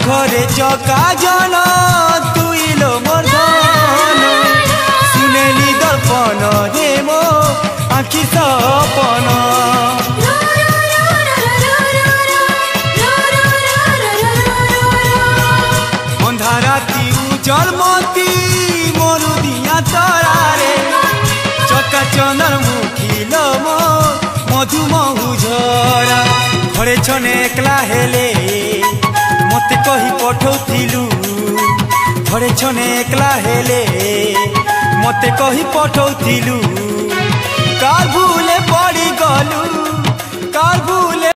घरे चका जन तुइलो मोर धन सुनेली दर्पण रे मो आखि सपन अंधाराती उजल मोती मोरु दिया तरारे चका चंदन मुखिल मो मधुमहु झरा घरे छने एकला हेले मते कही पठौथिलु घरे छने एकला हेले मते कही पठौथिलु काल भूले पड़ी गलु काल भूले